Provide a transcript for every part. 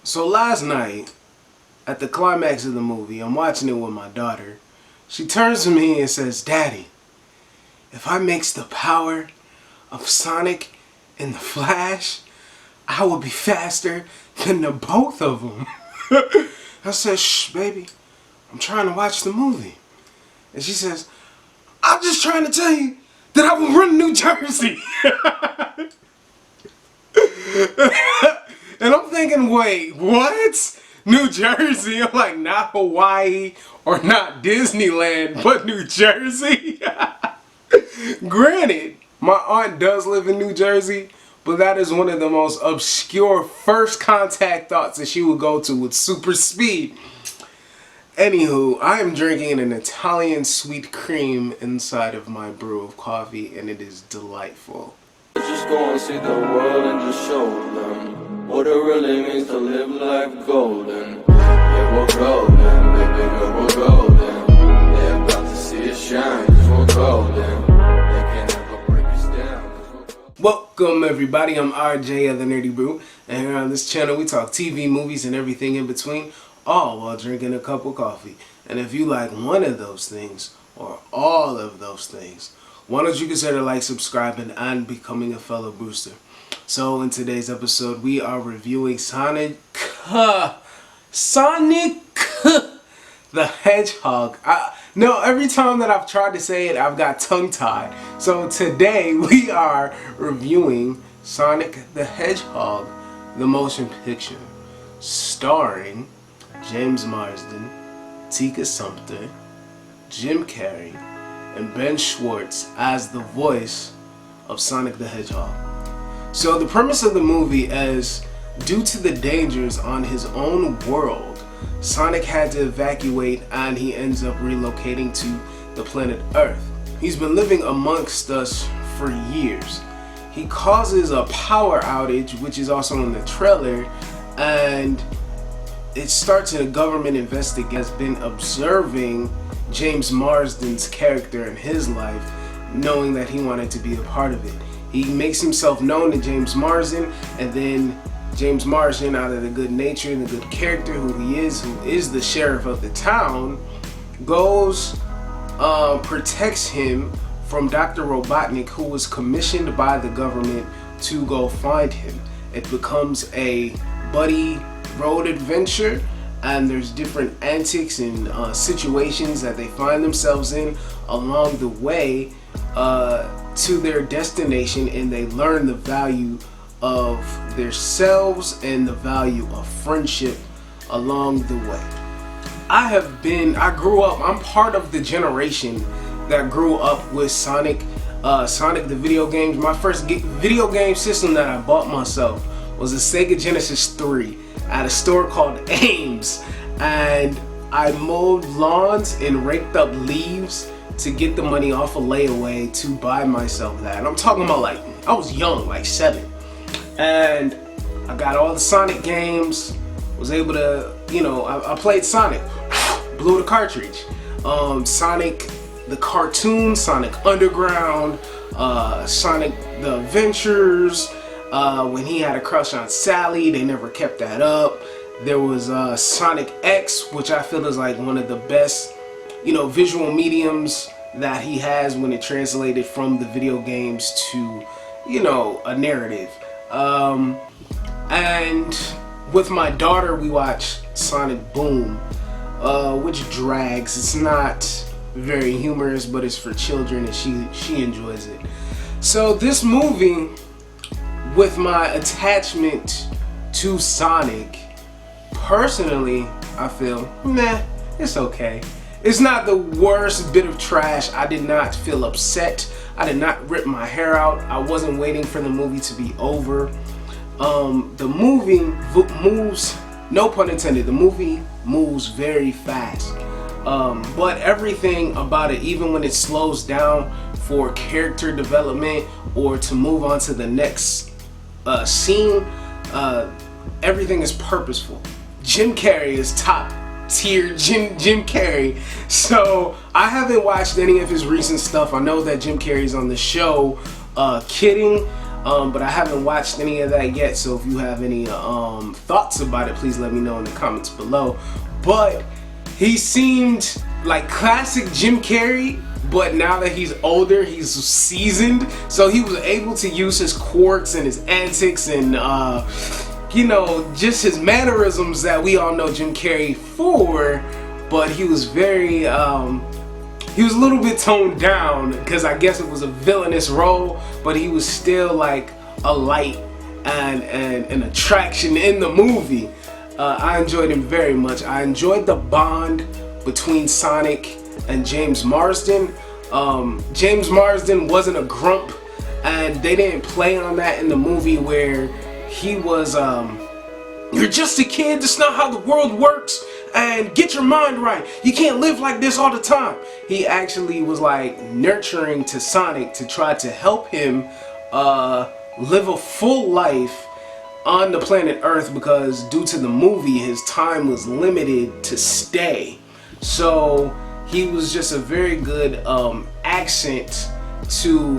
So last night, at the climax of the movie, I'm watching it with my daughter. She turns to me and says, "Daddy, if I mix the power of Sonic and the Flash, I will be faster than the both of them." I said, "Shh, baby, I'm trying to watch the movie." And she says, "I'm just trying to tell you that I will run New Jersey." And I'm thinking, wait, what? New Jersey? I'm like, not Hawaii or not Disneyland, but New Jersey? Granted, my aunt does live in New Jersey, but that is one of the most obscure first contact thoughts that she would go to with super speed. Anywho, I am drinking an Italian sweet cream inside of my brew of coffee, and it is delightful. Just go and see the world and just show them what it really means to live life golden. Yeah, we're golden, baby girl, we're golden. They're about to see us shine, cause we're golden. They can't ever break us down, cause we're golden. Welcome everybody, I'm RJ of the Nerdy Brew, and here on this channel we talk TV, movies, and everything in between, all while drinking a cup of coffee. And if you like one of those things, or all of those things, why don't you consider like, subscribing, and becoming a fellow Brewster. So in today's episode, we are reviewing Sonic the Hedgehog. No, every time that I've tried to say it, I've got tongue-tied. So today, we are reviewing Sonic the Hedgehog, the motion picture, starring James Marsden, Tika Sumpter, Jim Carrey, and Ben Schwartz as the voice of Sonic the Hedgehog. So the premise of the movie is, due to the dangers on his own world, Sonic had to evacuate and he ends up relocating to the planet Earth. He's been living amongst us for years. He causes a power outage, which is also in the trailer, and it starts in a government investigation has been observing James Marsden's character in his life, knowing that he wanted to be a part of it. He makes himself known to James Marsden, and then James Marsden, out of the good nature and the good character who is the sheriff of the town, goes, protects him from Dr. Robotnik, who was commissioned by the government to go find him. It becomes a buddy road adventure, and there's different antics and situations that they find themselves in along the way to their destination, and they learn the value of themselves and the value of friendship along the way. I'm part of the generation that grew up with Sonic the video games. My first video game system that I bought myself was a Sega Genesis 3 at a store called Ames, and I mowed lawns and raked up leaves to get the money off a layaway to buy myself that. And I'm talking about, like, I was young, like 7, and I got all the Sonic games, was able to, I played Sonic, blew the cartridge, Sonic the cartoon, Sonic Underground, Sonic the Adventures, when he had a crush on Sally, they never kept that up. There was Sonic X, which I feel is like one of the best, visual mediums that he has when it translated from the video games to, a narrative. And with my daughter, we watch Sonic Boom, which drags. It's not very humorous, but it's for children, and she enjoys it. So this movie, with my attachment to Sonic, personally, I feel, it's okay. It's not the worst bit of trash. I did not feel upset. I did not rip my hair out. I wasn't waiting for the movie to be over. The movie moves, no pun intended, the movie moves very fast. But everything about it, even when it slows down for character development or to move on to the next scene, everything is purposeful. Jim Carrey is top tier Jim Carrey. So I haven't watched any of his recent stuff. I know that Jim Carrey's on the show Kidding, but I haven't watched any of that yet. So if you have any thoughts about it, please let me know in the comments below. But he seemed like classic Jim Carrey, but now that he's older, he's seasoned, so he was able to use his quirks and his antics and you know, just his mannerisms that we all know Jim Carrey for. But he was very he was a little bit toned down because I guess it was a villainous role, but he was still like a light and an attraction in the movie. I enjoyed him very much. I enjoyed the bond between Sonic and James Marsden. James Marsden wasn't a grump, and they didn't play on that in the movie where he was you're just a kid, that's not how the world works, and get your mind right, you can't live like this all the time. He actually was like nurturing to Sonic to try to help him live a full life on the planet Earth, because due to the movie his time was limited to stay. So he was just a very good accent to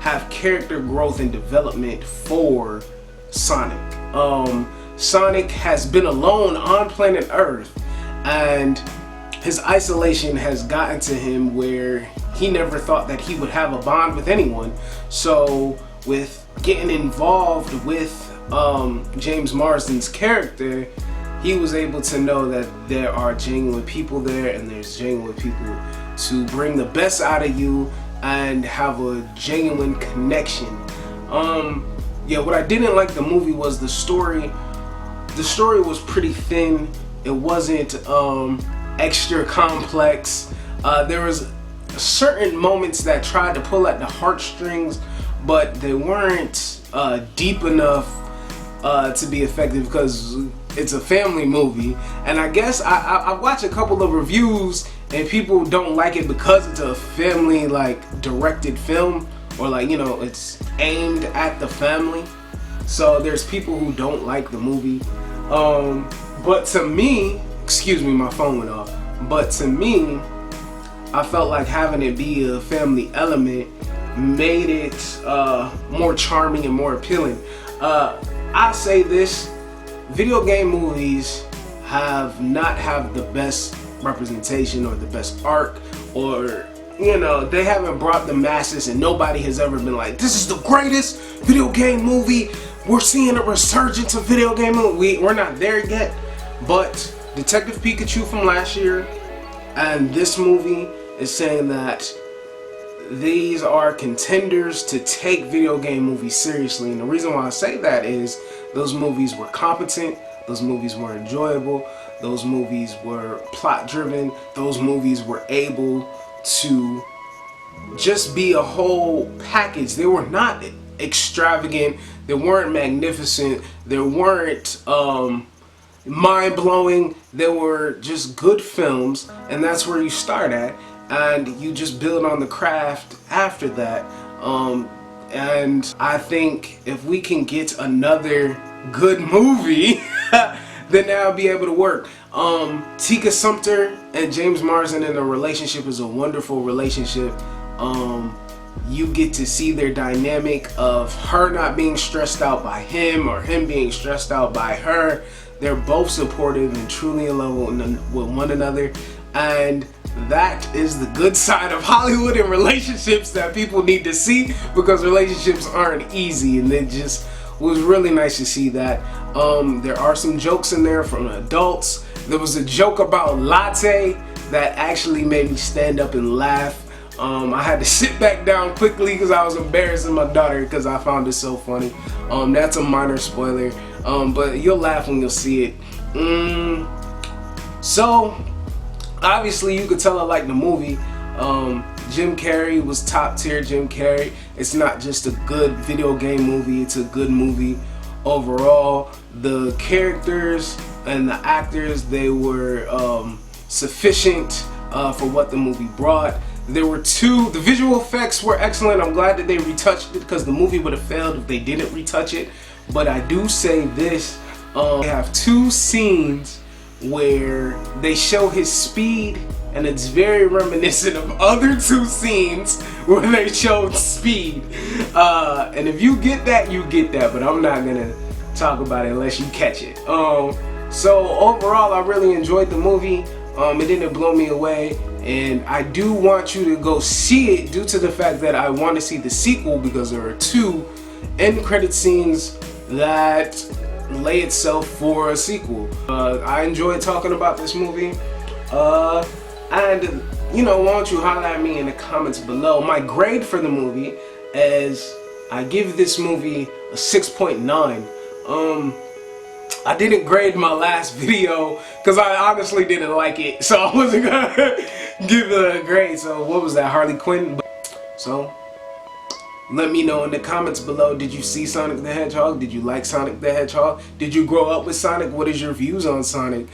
have character growth and development for Sonic. Sonic has been alone on planet Earth, and his isolation has gotten to him where he never thought that he would have a bond with anyone. So with getting involved with James Marsden's character, he was able to know that there are genuine people there, and there's genuine people to bring the best out of you and have a genuine connection. Yeah, what I didn't like the movie was the story. The story was pretty thin. It wasn't extra complex. There was certain moments that tried to pull at the heartstrings, but they weren't deep enough to be effective, because it's a family movie. And I guess I watched a couple of reviews and people don't like it because it's a family like directed film, or like, you know, it's aimed at the family. So there's people who don't like the movie. But to me, excuse me, my phone went off. But to me, I felt like having it be a family element made it more charming and more appealing. I say this, video game movies have not the best representation or the best arc, or, you know, they haven't brought the masses, and nobody has ever been like, this is the greatest video game movie. We're seeing a resurgence of video game movie. We're not there yet, but Detective Pikachu from last year and this movie is saying that these are contenders to take video game movies seriously. And the reason why I say that is those movies were competent, those movies were enjoyable, those movies were plot driven, those movies were able to just be a whole package. They were not extravagant, they weren't magnificent, they weren't mind-blowing, they were just good films, and that's where you start at, and you just build on the craft after that. And I think if we can get another good movie then that'll be able to work. Tika Sumpter and James Marsden in a relationship is a wonderful relationship. You get to see their dynamic of her not being stressed out by him or him being stressed out by her. They're both supportive and truly in love with one another, and that is the good side of Hollywood and relationships that people need to see, because relationships aren't easy, and it just was really nice to see that. There are some jokes in there from adults. There was a joke about latte that actually made me stand up and laugh. I had to sit back down quickly because I was embarrassing my daughter because I found it so funny. That's a minor spoiler, but you'll laugh when you'll see it. So obviously you could tell I like the movie. Jim Carrey was top tier Jim Carrey. It's not just a good video game movie, it's a good movie overall. The characters and the actors, they were sufficient for what the movie brought. The visual effects were excellent. I'm glad that they retouched it, because the movie would have failed if they didn't retouch it. But I do say this, they have two scenes where they show his speed, and it's very reminiscent of other two scenes where they showed speed. And if you get that, you get that, but I'm not gonna talk about it unless you catch it. So overall, I really enjoyed the movie. It didn't blow me away, and I do want you to go see it due to the fact that I want to see the sequel, because there are two end credit scenes that lay itself for a sequel. I enjoyed talking about this movie, and you know, why don't you holler at me in the comments below. My grade for the movie is, I give this movie a 6.9. I didn't grade my last video because I honestly didn't like it, so I wasn't gonna give it a grade. So what was that, Harley Quinn? So let me know in the comments below, did you see Sonic the Hedgehog? Did you like Sonic the Hedgehog? Did you grow up with Sonic? What is your views on Sonic?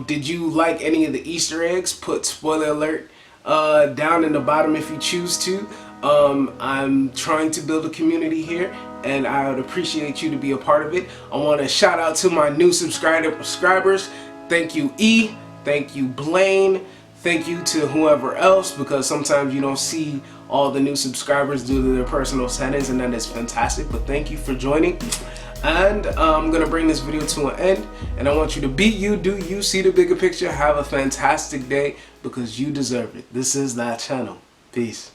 Did you like any of the Easter eggs? Put spoiler alert down in the bottom if you choose to. I'm trying to build a community here, and I would appreciate you to be a part of it. I want to shout out to my new subscribers. Thank you, E. Thank you, Blaine. Thank you to whoever else, because sometimes you don't see all the new subscribers due to their personal settings, and that is fantastic. But thank you for joining. And I'm going to bring this video to an end, and I want you to be you, do you, see the bigger picture, have a fantastic day, because you deserve it. This is that channel. Peace.